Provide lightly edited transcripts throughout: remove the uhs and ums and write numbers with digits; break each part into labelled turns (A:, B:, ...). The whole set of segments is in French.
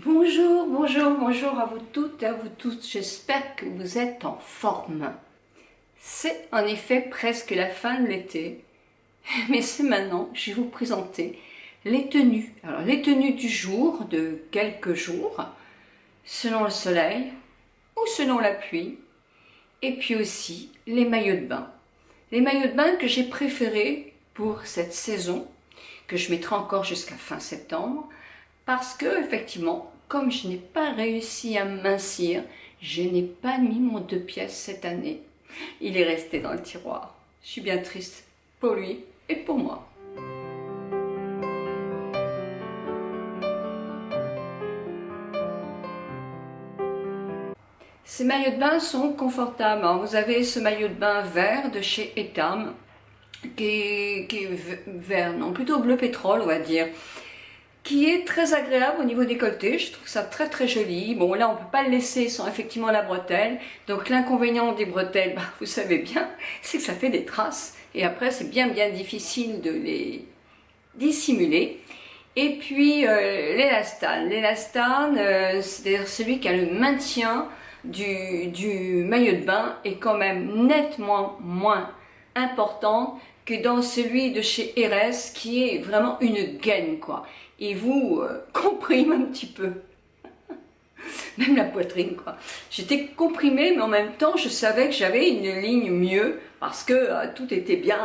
A: Bonjour, bonjour, bonjour à vous toutes et à vous tous. J'espère que vous êtes en forme. C'est en effet presque la fin de l'été, mais c'est maintenant que je vais vous présenter les tenues. Alors les tenues du jour, de quelques jours, selon le soleil ou selon la pluie, et puis aussi les maillots de bain. Les maillots de bain que j'ai préférés pour cette saison, que je mettrai encore jusqu'à fin septembre, parce que effectivement, comme je n'ai pas réussi à mincir, je n'ai pas mis mon 2 pièces cette année. Il est resté dans le tiroir. Je suis bien triste pour lui et pour moi. Ces maillots de bain sont confortables. Alors, vous avez ce maillot de bain vert de chez Etam, qui est vert, non, plutôt bleu pétrole, on va dire, qui est très agréable au niveau décolleté. Je trouve ça très très joli. Bon, là on peut pas le laisser sans effectivement la bretelle, donc l'inconvénient des bretelles, vous savez bien, c'est que ça fait des traces et après c'est bien difficile de les dissimuler. Et puis l'élastane, c'est-à-dire celui qui a le maintien du maillot de bain, est quand même nettement moins important que dans celui de chez RS, qui est vraiment une gaine, quoi. Il vous comprime un petit peu, même la poitrine, quoi. J'étais comprimée, mais en même temps je savais que j'avais une ligne mieux parce que tout était bien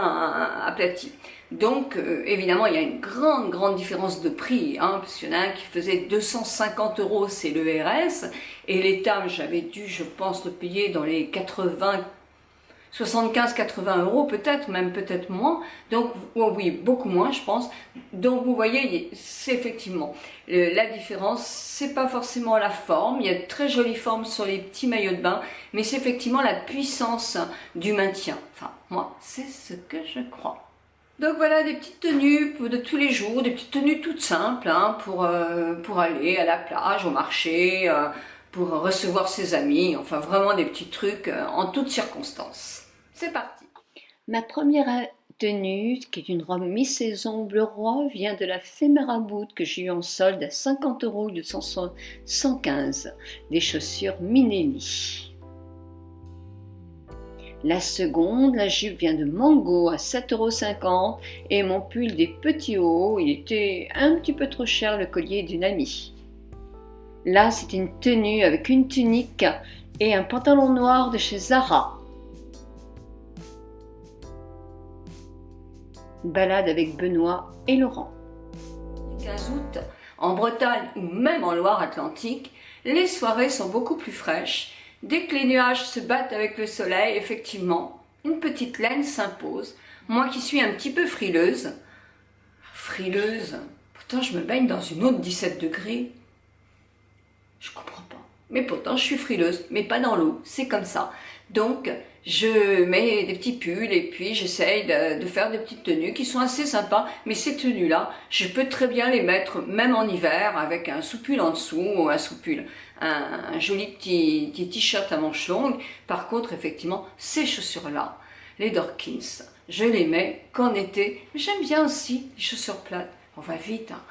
A: aplati. Donc évidemment il y a une grande différence de prix, hein, parce qu'il y en a un qui faisait 250 €, c'est le RS, et l'Etam, j'avais dû, je pense, le payer dans les 75-80 € peut-être, même peut-être moins, donc oh oui, beaucoup moins je pense. Donc vous voyez, c'est effectivement la différence, c'est pas forcément la forme, il y a de très jolies formes sur les petits maillots de bain, mais c'est effectivement la puissance du maintien. Enfin, moi, c'est ce que je crois. Donc voilà, des petites tenues de tous les jours, des petites tenues toutes simples, hein, pour aller à la plage, au marché, pour recevoir ses amis, enfin vraiment des petits trucs en toutes circonstances. C'est parti. Ma première tenue, qui est une robe mi-saison bleu roi, vient de la Femera Boot que j'ai eu en solde à 50 € au lieu de 115, des chaussures Minelli. La seconde, la jupe, vient de Mango à 7,50 € et mon pull des petits hauts, il était un petit peu trop cher, le collier d'une amie. Là, c'est une tenue avec une tunique et un pantalon noir de chez Zara. Balade avec Benoît et Laurent. Le 15 août, en Bretagne ou même en Loire-Atlantique, les soirées sont beaucoup plus fraîches. Dès que les nuages se battent avec le soleil, effectivement, une petite laine s'impose. Moi qui suis un petit peu frileuse, pourtant je me baigne dans une eau de 17 degrés. Je comprends pas. Mais pourtant je suis frileuse, mais pas dans l'eau, c'est comme ça. Donc je mets des petits pulls et puis j'essaye de faire des petites tenues qui sont assez sympas. Mais ces tenues-là, je peux très bien les mettre même en hiver avec un sous-pull en dessous ou un joli petit t-shirt à manches longues. Par contre, effectivement, ces chaussures-là, les Dawkins, je les mets qu'en été. Mais j'aime bien aussi les chaussures plates. On va vite, hein.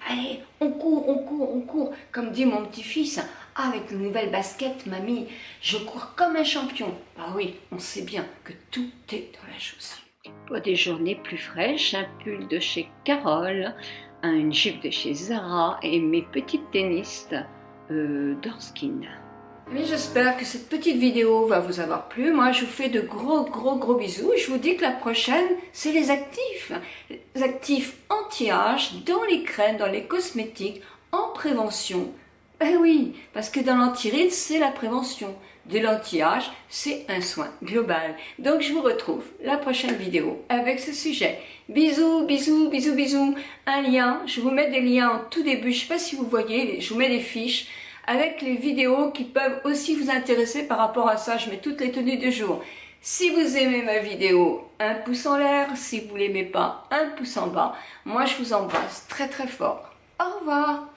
A: Allez, on court, comme dit mon petit-fils, avec une nouvelle basket, mamie, je cours comme un champion. Bah oui, on sait bien que tout est dans la chaussure. Pour des journées plus fraîches, un pull de chez Carole, une jupe de chez Zara et mes petites tennis d'Orskin. Mais j'espère que cette petite vidéo va vous avoir plu. Moi, je vous fais de gros bisous. Je vous dis que la prochaine, c'est les actifs. Les actifs anti-âge dans les crèmes, dans les cosmétiques, en prévention. Ben oui, parce que dans l'anti-rides, c'est la prévention. De l'anti-âge, c'est un soin global. Donc, je vous retrouve la prochaine vidéo avec ce sujet. Bisous. Un lien, je vous mets des liens en tout début. Je ne sais pas si vous voyez, je vous mets des fiches avec les vidéos qui peuvent aussi vous intéresser par rapport à ça. Je mets toutes les tenues du jour. Si vous aimez ma vidéo, un pouce en l'air. Si vous ne l'aimez pas, un pouce en bas. Moi, je vous embrasse très fort. Au revoir.